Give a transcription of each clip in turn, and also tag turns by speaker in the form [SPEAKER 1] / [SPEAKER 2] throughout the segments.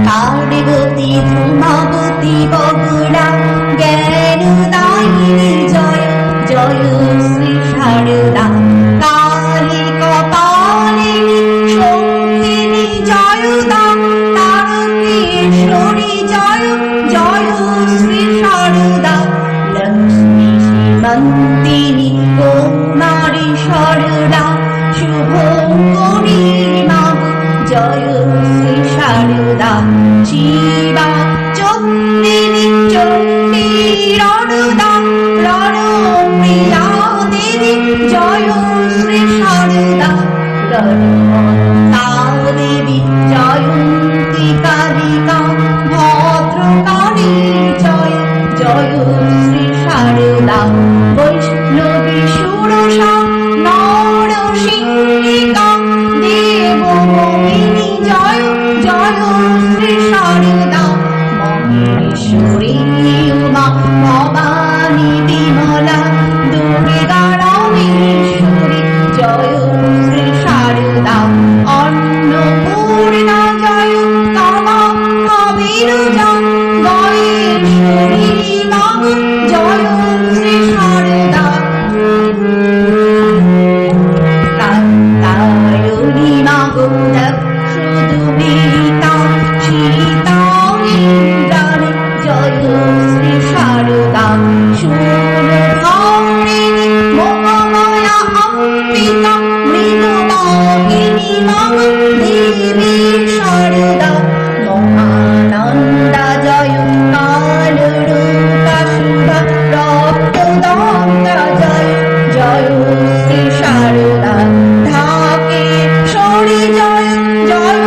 [SPEAKER 1] পার্বতী ধূমাবতী বগুড়া জ্ঞানদায়িনী জয় জয় শ্রী শারদা কালী কপালিনী শঙ্খিনী জয়দা তারকেশ্বরী জয় জয় শ্রী শারদা লক্ষ্মী শ্রীমন্তিনী কৌমারী সরলা শুভঙ্করী মা জয় শ্রী শারদা শিবা চন্দিনী চণ্ডী রণদা রণপ্রিয়া দেবী জয় শ্রী শারদা রণমন্তা দেবী জয়ন্তী কালিকা ভদ্রকালী জয় জয় শ্রী শারদা বৈষ্ণবী সুরসা নরসিংহিকা দেবমোহিনী জয় জয় শ্রী শারদা মহেশ্বরী উমা ভবানী বিমলা দুর্গা রামেশ্বরী জয় শ্রী শারদা অন্নপূর্ণা জয় কামাখ্যা বিরজা গয়েশ্বরী মা জয় শ্রী শারদা কাত্যায়নী মা দক্ষদুহিতা সীতামিন্দ্রাণী জয় শ্রী শারদা শূরধারিণী মোহমায়া অম্বিকা মৃগবাহিনী মা দেবী শারদা মহানন্দা জয় কালরূপা শুভা রক্তদন্তা জয় জয় শ্রী শারদা ঢাকেশ্বরী জয় জয়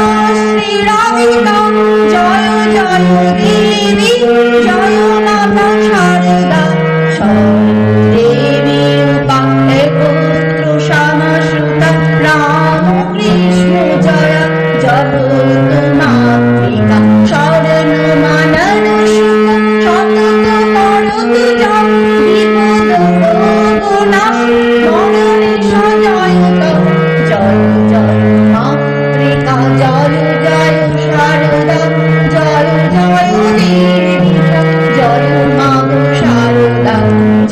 [SPEAKER 1] শ্রী রাধিকা জয় জয় দেবী জয় মাতা শারদা দেবী রূপা একত্র শ্যামসুতা রাম কৃষ্ণ জয় জগন্মাতৃকা শরণ মানন সুখ সতত করত জয় বিপদ রোগ নাশ মরণেশ জয় জয় জয় মাতৃকা জয় জয় শারদা জয় জয় দেবী জয় মা শারদা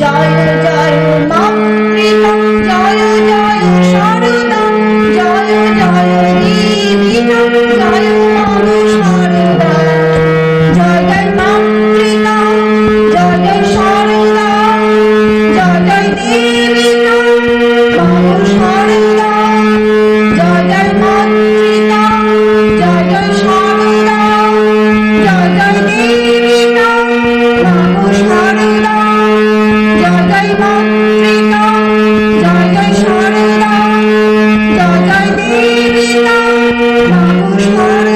[SPEAKER 1] জয় জয় মাতৃকা জয় জয় শারদা জয় জয় দেবী জয় মা শারদা জয় জয় মাতৃকা জয় জয় শারদা জয় জয় দেবী মা শারদা জয় জয় মাতৃকা জয় জয় শারদা জয় জয় দেবী মা শারদা জয় জয় মাতৃকা জয় জয় শারদা জয় জয় দেবী মা শারদা